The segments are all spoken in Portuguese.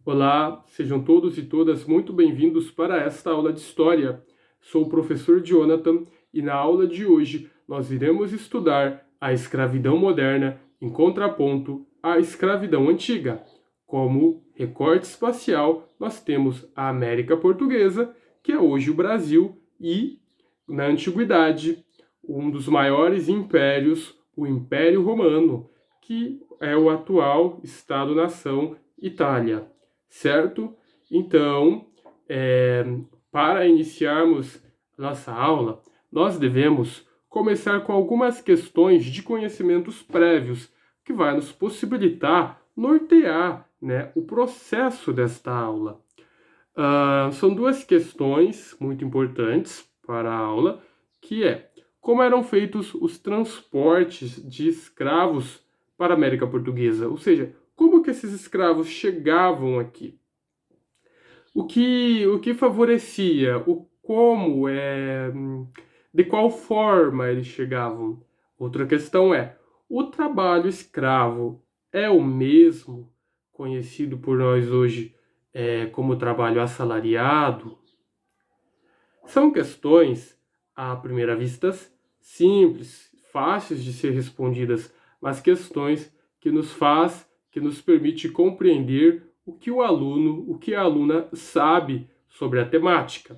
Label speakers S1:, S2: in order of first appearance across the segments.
S1: Olá, sejam todos e todas muito bem-vindos para esta aula de História. Sou o professor Jonathan e na aula de hoje nós iremos estudar a escravidão moderna em contraponto à escravidão antiga. Como recorte espacial, nós temos a América Portuguesa, que é hoje o Brasil, e, na Antiguidade, um dos maiores impérios, o Império Romano, que é o atual Estado-nação Itália. Certo? Então, para iniciarmos nossa aula, nós devemos começar com algumas questões de conhecimentos prévios, que vai nos possibilitar nortear, né, o processo desta aula. São duas questões muito importantes para a aula, que é como eram feitos os transportes de escravos para a América Portuguesa, ou seja, como que esses escravos chegavam aqui? O que favorecia? De qual forma eles chegavam? Outra questão é, o trabalho escravo é o mesmo conhecido por nós hoje como trabalho assalariado? São questões, à primeira vista, simples, fáceis de ser respondidas, mas questões que nos permite compreender o que o aluno, o que a aluna sabe sobre a temática.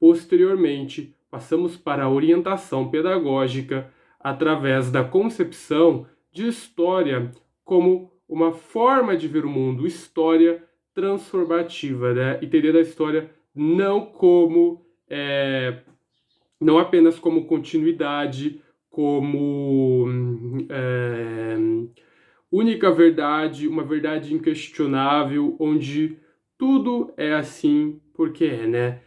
S1: Posteriormente, passamos para a orientação pedagógica através da concepção de história como uma forma de ver o mundo, história transformativa, né? Entender a história não como não apenas como continuidade, como única verdade, uma verdade inquestionável, onde tudo é assim porque é, né?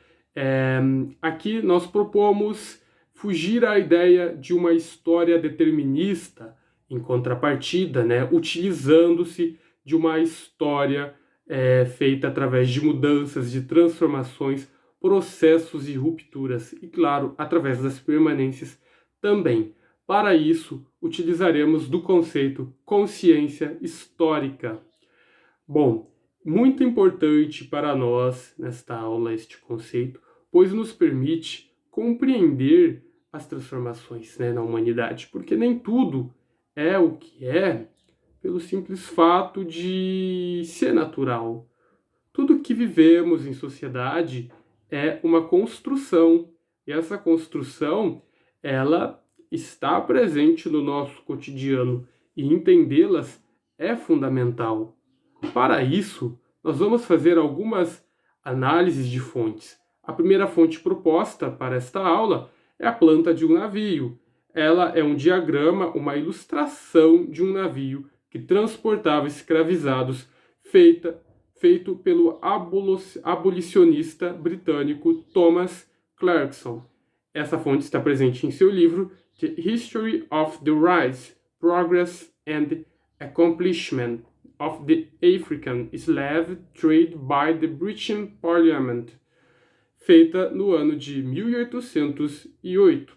S1: Aqui nós propomos fugir à ideia de uma história determinista, em contrapartida, né? Utilizando-se de uma história feita através de mudanças, de transformações, processos e rupturas, e claro, através das permanências também. Para isso, utilizaremos do conceito consciência histórica. Bom, muito importante para nós nesta aula este conceito, pois nos permite compreender as transformações, né, na humanidade, porque nem tudo é o que é pelo simples fato de ser natural. Tudo que vivemos em sociedade é uma construção, e essa construção, ela está presente no nosso cotidiano, e entendê-las é fundamental. Para isso, nós vamos fazer algumas análises de fontes. A primeira fonte proposta para esta aula é a planta de um navio. Ela é um diagrama, uma ilustração de um navio que transportava escravizados, feito pelo abolicionista britânico Thomas Clarkson. Essa fonte está presente em seu livro The History of the Rise, Progress and Accomplishment of the African Slave Trade by the British Parliament, feita no ano de 1808.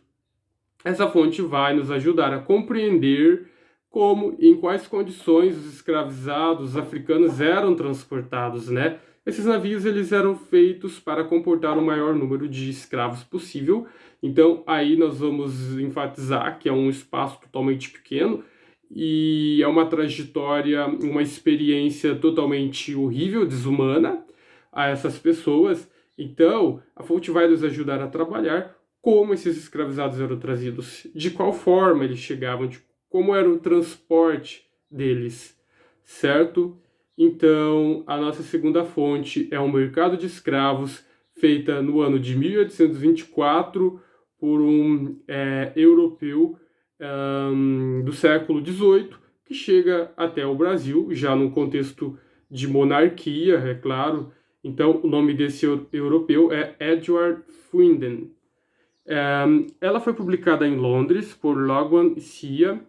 S1: Essa fonte vai nos ajudar a compreender como e em quais condições os escravizados africanos eram transportados, né? Esses navios eles eram feitos para comportar o maior número de escravos possível. Então, aí nós vamos enfatizar que é um espaço totalmente pequeno e é uma trajetória, uma experiência totalmente horrível, desumana a essas pessoas. Então, a fonte vai nos ajudar a trabalhar como esses escravizados eram trazidos, de qual forma eles chegavam, como era o transporte deles, certo? Então, a nossa segunda fonte é um mercado de escravos, feita no ano de 1824 por um europeu do século XVIII, que chega até o Brasil, já num contexto de monarquia, é claro. Então, o nome desse europeu é Edward Fwinden. Ela foi publicada em Londres por Logan e Cia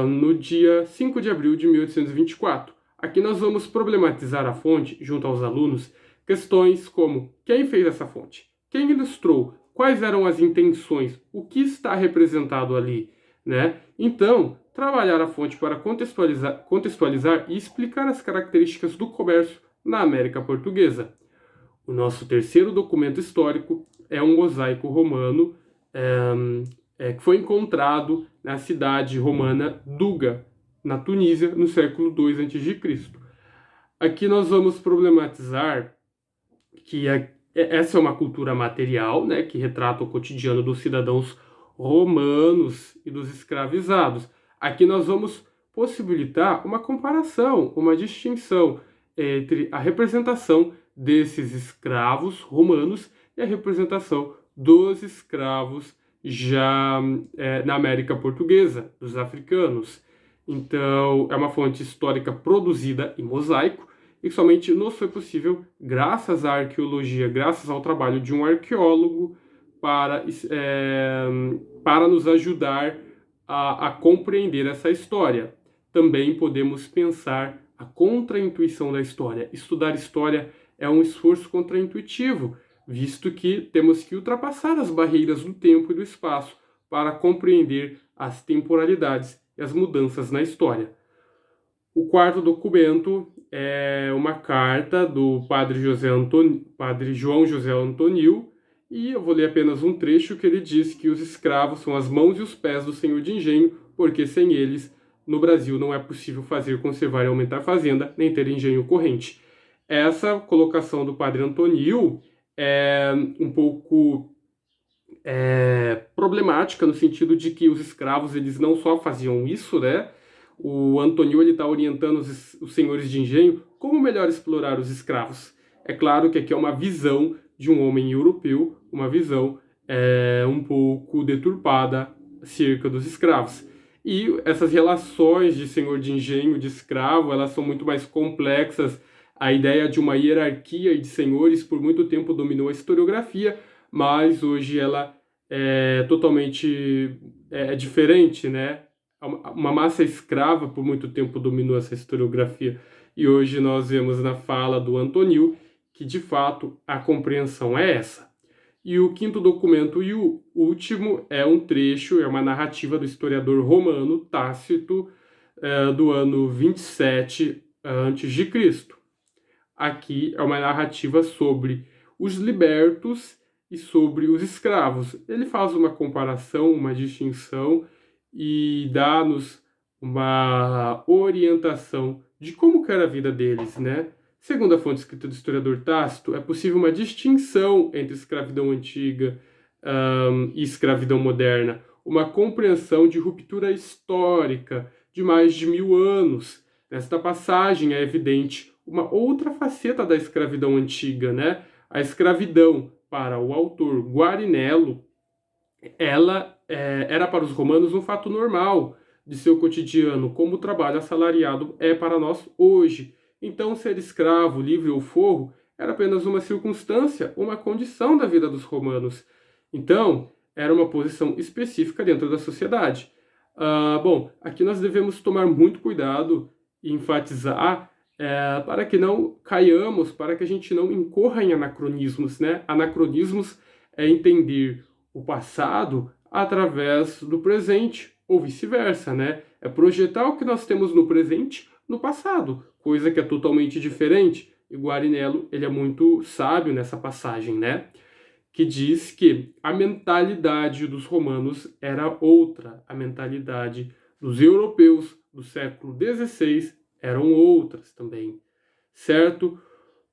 S1: no dia 5 de abril de 1824. Aqui nós vamos problematizar a fonte, junto aos alunos, questões como quem fez essa fonte, quem ilustrou, quais eram as intenções, o que está representado ali, né? Então, trabalhar a fonte para contextualizar e explicar as características do comércio na América Portuguesa. O nosso terceiro documento histórico é um mosaico romano que foi encontrado na cidade romana Duga, na Tunísia, no século II a.C. Aqui nós vamos problematizar que essa é uma cultura material, né, que retrata o cotidiano dos cidadãos romanos e dos escravizados. Aqui nós vamos possibilitar uma comparação, uma distinção entre a representação desses escravos romanos e a representação dos escravos já na América Portuguesa, dos africanos. Então, é uma fonte histórica produzida em mosaico e somente nos foi possível graças à arqueologia, graças ao trabalho de um arqueólogo para nos ajudar a compreender essa história. Também podemos pensar a contraintuição da história. Estudar história é um esforço contraintuitivo, visto que temos que ultrapassar as barreiras do tempo e do espaço para compreender as temporalidades e as mudanças na história. O quarto documento é uma carta do padre João José Antonil, e eu vou ler apenas um trecho que ele diz que os escravos são as mãos e os pés do senhor de engenho, porque sem eles, no Brasil, não é possível fazer, conservar e aumentar a fazenda, nem ter engenho corrente. Essa colocação do padre Antonil é um pouco problemática, no sentido de que os escravos eles não só faziam isso, né? O Antonil está orientando os senhores de engenho como melhor explorar os escravos. É claro que aqui é uma visão de um homem europeu, uma visão um pouco deturpada acerca dos escravos. E essas relações de senhor de engenho, de escravo, elas são muito mais complexas. A ideia de uma hierarquia de senhores por muito tempo dominou a historiografia, mas hoje ela é totalmente diferente, né? Uma massa escrava por muito tempo dominou essa historiografia, e hoje nós vemos na fala do Antonil que de fato a compreensão é essa. E o quinto documento e o último é um trecho, é uma narrativa do historiador romano Tácito do ano 27 a.C. Aqui é uma narrativa sobre os libertos e sobre os escravos. Ele faz uma comparação, uma distinção e dá-nos uma orientação de como que era a vida deles, né? Segundo a fonte escrita do historiador Tácito, é possível uma distinção entre escravidão antiga e escravidão moderna, uma compreensão de ruptura histórica de mais de 1000 anos. Nesta passagem é evidente uma outra faceta da escravidão antiga, né? A escravidão, para o autor Guarinello, ela era para os romanos um fato normal de seu cotidiano, como o trabalho assalariado é para nós hoje. Então, ser escravo, livre ou forro era apenas uma circunstância, uma condição da vida dos romanos. Então, era uma posição específica dentro da sociedade. Bom, aqui nós devemos tomar muito cuidado e enfatizar para que não caiamos, para que a gente não incorra em anacronismos, né? Anacronismos é entender o passado através do presente, ou vice-versa, né? É projetar o que nós temos no presente no passado, coisa que é totalmente diferente. E Guarinello, ele é muito sábio nessa passagem, né? Que diz que a mentalidade dos romanos era outra, a mentalidade dos europeus do século XVI eram outras também, certo?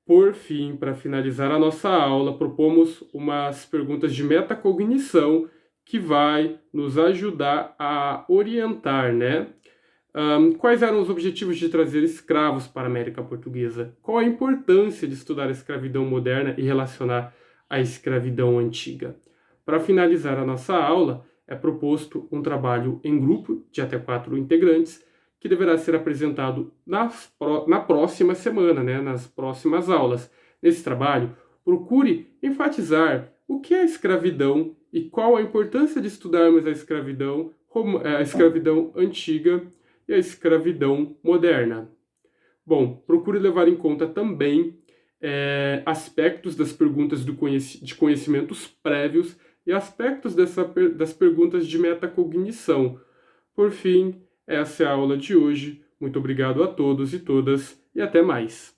S1: Por fim, para finalizar a nossa aula, propomos umas perguntas de metacognição que vai nos ajudar a orientar, né? Quais eram os objetivos de trazer escravos para a América Portuguesa? Qual a importância de estudar a escravidão moderna e relacionar a escravidão antiga? Para finalizar a nossa aula, é proposto um trabalho em grupo de até 4 integrantes, que deverá ser apresentado na próxima semana, né, nas próximas aulas. Nesse trabalho, procure enfatizar o que é a escravidão e qual a importância de estudarmos a escravidão antiga e a escravidão moderna. Bom, procure levar em conta também aspectos das perguntas de conhecimentos prévios e aspectos das perguntas de metacognição. Por fim, Essa é a aula de hoje. Muito obrigado a todos e todas e até mais.